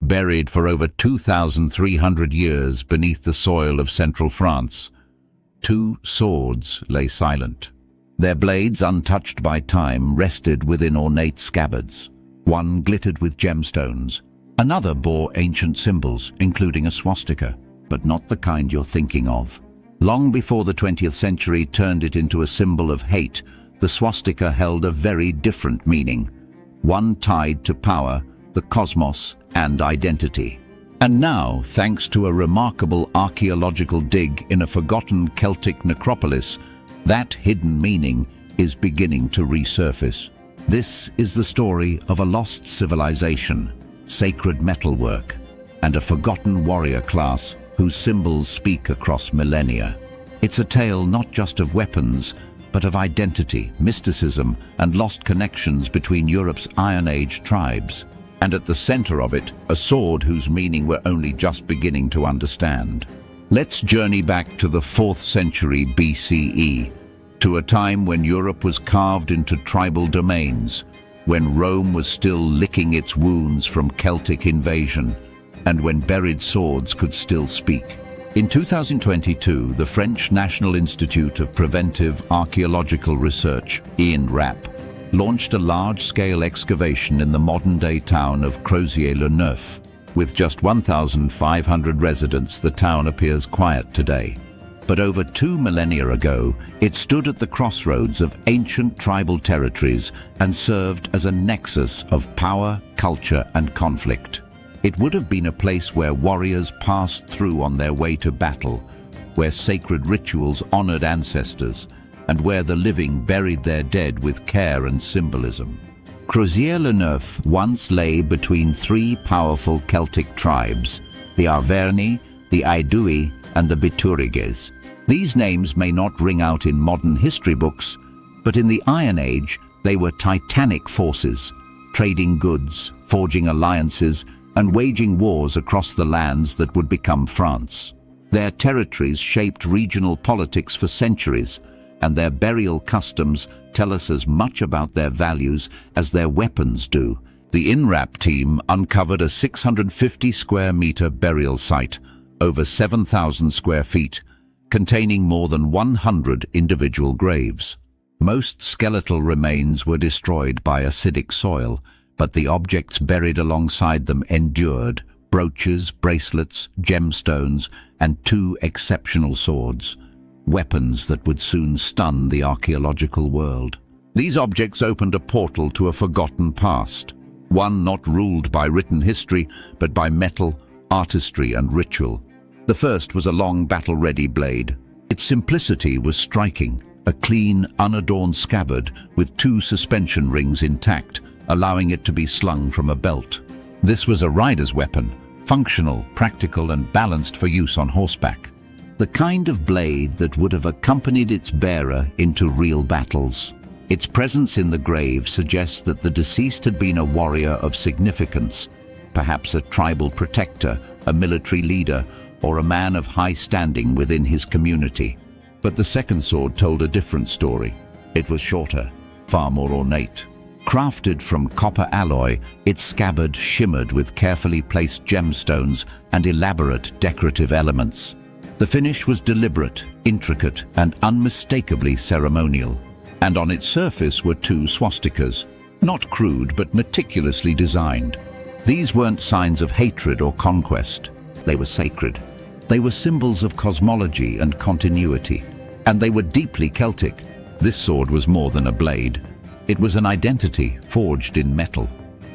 buried for over 2,300 years beneath the soil of central France. Two swords lay silent. Their blades, untouched by time, rested within ornate scabbards. One glittered with gemstones. Another bore ancient symbols, including a swastika, but not the kind you're thinking of. Long before the 20th century turned it into a symbol of hate, the swastika held a very different meaning, one tied to power, the cosmos, and identity. And now, thanks to a remarkable archaeological dig in a forgotten Celtic necropolis, that hidden meaning is beginning to resurface. This is the story of a lost civilization, sacred metalwork, and a forgotten warrior class whose symbols speak across millennia. It's a tale not just of weapons, but of identity, mysticism, and lost connections between Europe's Iron Age tribes. And at the center of it, a sword whose meaning we're only just beginning to understand. Let's journey back to the 4th century BCE, to a time when Europe was carved into tribal domains, when Rome was still licking its wounds from Celtic invasion, and when buried swords could still speak. In 2022, the French National Institute of Preventive Archaeological Research, INRAP, launched a large-scale excavation in the modern-day town of Crozier-le-Neuf. With just 1,500 residents, the town appears quiet today. But over 2 millennia ago, it stood at the crossroads of ancient tribal territories and served as a nexus of power, culture, and conflict. It would have been a place where warriors passed through on their way to battle, where sacred rituals honored ancestors, and where the living buried their dead with care and symbolism. Crozier-le-Neuf once lay between 3 powerful Celtic tribes, the Arverni, the Aedui, and the Bituriges. These names may not ring out in modern history books, but in the Iron Age they were titanic forces, trading goods, forging alliances, and waging wars across the lands that would become France. Their territories shaped regional politics for centuries, and their burial customs tell us as much about their values as their weapons do. The INRAP team uncovered a 650 square meter burial site, over 7,000 square feet, containing more than 100 individual graves. Most skeletal remains were destroyed by acidic soil, but the objects buried alongside them endured: brooches, bracelets, gemstones, and 2 exceptional swords. Weapons that would soon stun the archaeological world. These objects opened a portal to a forgotten past, one not ruled by written history, but by metal, artistry, and ritual. The first was a long battle-ready blade. Its simplicity was striking, a clean, unadorned scabbard with 2 suspension rings intact, allowing it to be slung from a belt. This was a rider's weapon, functional, practical, and balanced for use on horseback. The kind of blade that would have accompanied its bearer into real battles. Its presence in the grave suggests that the deceased had been a warrior of significance, perhaps a tribal protector, a military leader, or a man of high standing within his community. But the second sword told a different story. It was shorter, far more ornate. Crafted from copper alloy, its scabbard shimmered with carefully placed gemstones and elaborate decorative elements. The finish was deliberate, intricate, and unmistakably ceremonial. And on its surface were 2 swastikas, not crude but meticulously designed. These weren't signs of hatred or conquest. They were sacred. They were symbols of cosmology and continuity. And they were deeply Celtic. This sword was more than a blade. It was an identity forged in metal.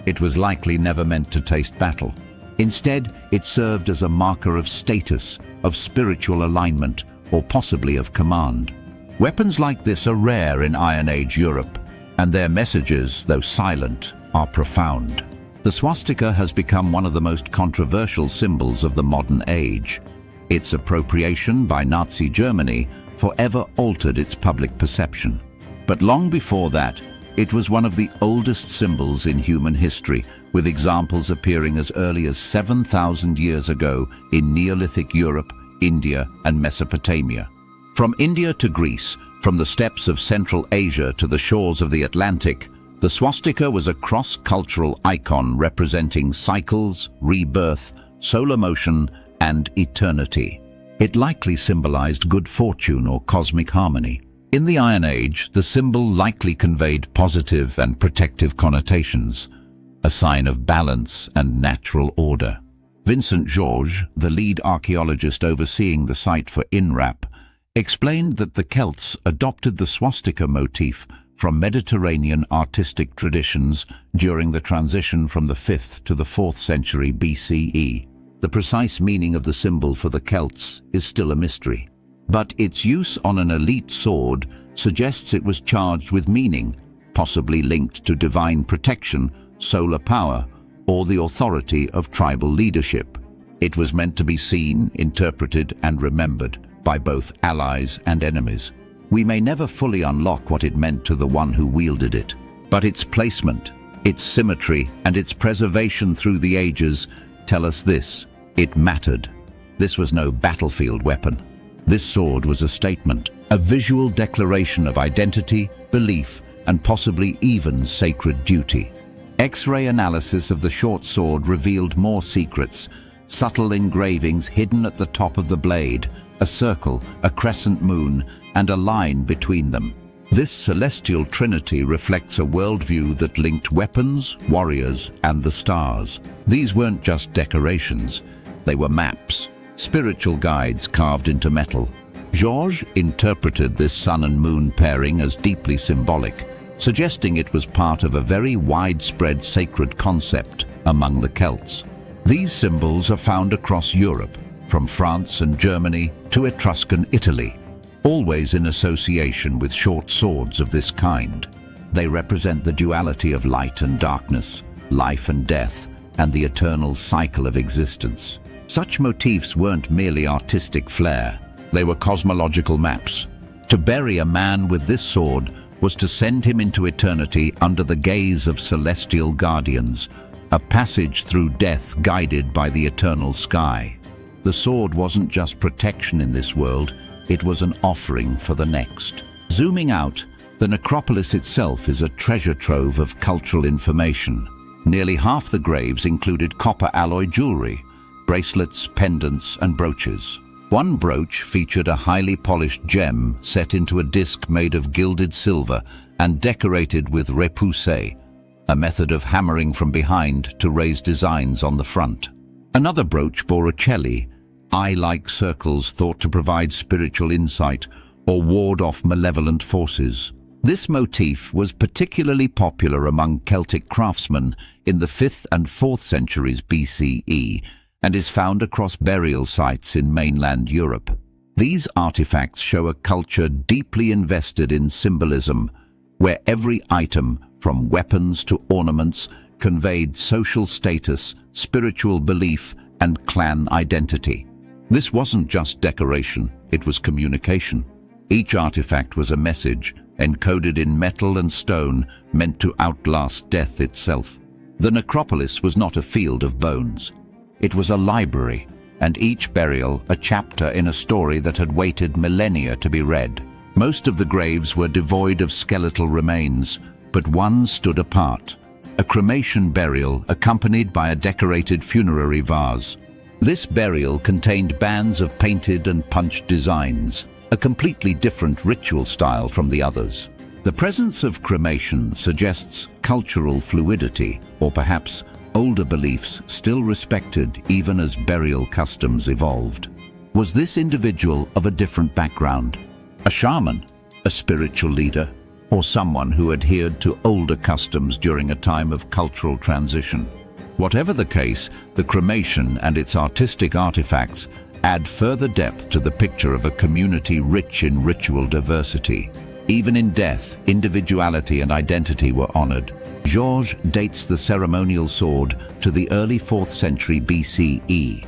It was likely never meant to taste battle. Instead, it served as a marker of status, of spiritual alignment, or possibly of command. Weapons like this are rare in Iron Age Europe, and their messages, though silent, are profound. The swastika has become one of the most controversial symbols of the modern age. Its appropriation by Nazi Germany forever altered its public perception. But long before that, it was one of the oldest symbols in human history, with examples appearing as early as 7,000 years ago in Neolithic Europe, India, and Mesopotamia. From India to Greece, from the steppes of Central Asia to the shores of the Atlantic, The swastika was a cross-cultural icon representing cycles, rebirth, solar motion, and eternity. It likely symbolized good fortune or cosmic harmony. In the Iron Age, the symbol likely conveyed positive and protective connotations, a sign of balance and natural order. Vincent Georges, the lead archaeologist overseeing the site for INRAP, explained that the Celts adopted the swastika motif from Mediterranean artistic traditions during the transition from the 5th to the 4th century BCE. The precise meaning of the symbol for the Celts is still a mystery, but its use on an elite sword suggests it was charged with meaning, possibly linked to divine protection, solar power, or the authority of tribal leadership. It was meant to be seen, interpreted, and remembered by both allies and enemies. We may never fully unlock what it meant to the one who wielded it, but its placement, its symmetry, and its preservation through the ages tell us this: it mattered. This was no battlefield weapon. This sword was a statement, a visual declaration of identity, belief, and possibly even sacred duty. X-ray analysis of the short sword revealed more secrets, subtle engravings hidden at the top of the blade, a circle, a crescent moon, and a line between them. This celestial trinity reflects a worldview that linked weapons, warriors, and the stars. These weren't just decorations, they were maps, spiritual guides carved into metal. Georges interpreted this sun and moon pairing as deeply symbolic, suggesting it was part of a very widespread sacred concept among the Celts. These symbols are found across Europe, from France and Germany to Etruscan Italy, always in association with short swords of this kind. They represent the duality of light and darkness, life and death, and the eternal cycle of existence. Such motifs weren't merely artistic flair, they were cosmological maps. To bury a man with this sword was to send him into eternity under the gaze of celestial guardians, a passage through death guided by the eternal sky. The sword wasn't just protection in this world, it was an offering for the next. Zooming out, the necropolis itself is a treasure trove of cultural information. Nearly half the graves included copper alloy jewelry, bracelets, pendants, and brooches. One brooch featured a highly polished gem set into a disc made of gilded silver and decorated with repoussé, a method of hammering from behind to raise designs on the front. Another brooch bore a chelly, eye-like circles thought to provide spiritual insight or ward off malevolent forces. This motif was particularly popular among Celtic craftsmen in the 5th and 4th centuries BCE and is found across burial sites in mainland Europe. These artifacts show a culture deeply invested in symbolism, where every item, from weapons to ornaments, conveyed social status, spiritual belief, and clan identity. This wasn't just decoration, it was communication. Each artifact was a message, encoded in metal and stone, meant to outlast death itself. The necropolis was not a field of bones. It was a library, and each burial a chapter in a story that had waited millennia to be read. Most of the graves were devoid of skeletal remains, but one stood apart, a cremation burial accompanied by a decorated funerary vase. This burial contained bands of painted and punched designs, a completely different ritual style from the others. The presence of cremation suggests cultural fluidity, or perhaps older beliefs still respected even as burial customs evolved. Was this individual of a different background? A shaman, a spiritual leader, or someone who adhered to older customs during a time of cultural transition? Whatever the case, the cremation and its artistic artifacts add further depth to the picture of a community rich in ritual diversity. Even in death, individuality and identity were honored. Georges dates the ceremonial sword to the early 4th century BCE,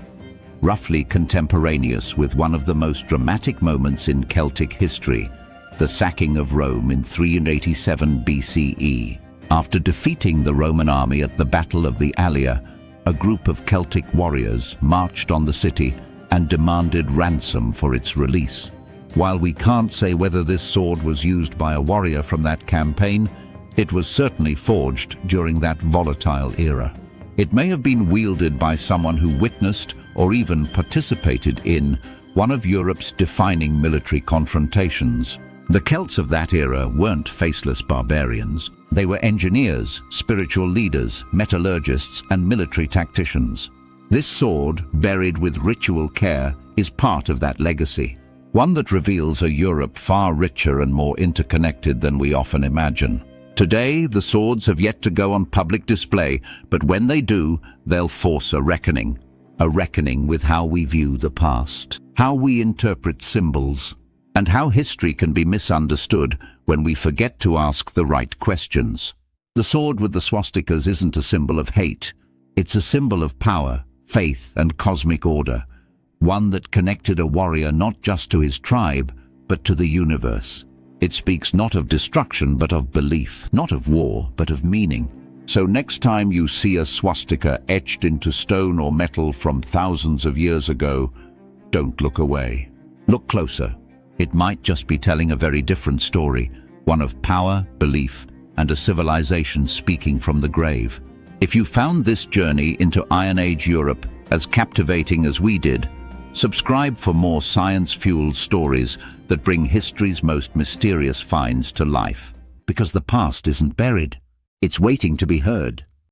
roughly contemporaneous with one of the most dramatic moments in Celtic history, the sacking of Rome in 387 BCE. After defeating the Roman army at the Battle of the Allia, a group of Celtic warriors marched on the city and demanded ransom for its release. While we can't say whether this sword was used by a warrior from that campaign, It was certainly forged during that volatile era. It may have been wielded by someone who witnessed or even participated in one of Europe's defining military confrontations. The Celts of that era weren't faceless barbarians. They were engineers, spiritual leaders, metallurgists, and military tacticians. This sword, buried with ritual care, is part of that legacy, one that reveals a Europe far richer and more interconnected than we often imagine. Today, the swords have yet to go on public display, but when they do, they'll force a reckoning with how we view the past, how we interpret symbols, and how history can be misunderstood when we forget to ask the right questions. The sword with the swastikas isn't a symbol of hate. It's a symbol of power, faith, and cosmic order, one that connected a warrior not just to his tribe, but to the universe. It speaks not of destruction, but of belief, not of war, but of meaning. So next time you see a swastika etched into stone or metal from thousands of years ago, don't look away. Look closer. It might just be telling a very different story, one of power, belief, and a civilization speaking from the grave. If you found this journey into Iron Age Europe as captivating as we did, subscribe for more science-fueled stories that bring history's most mysterious finds to life. Because the past isn't buried. It's waiting to be heard.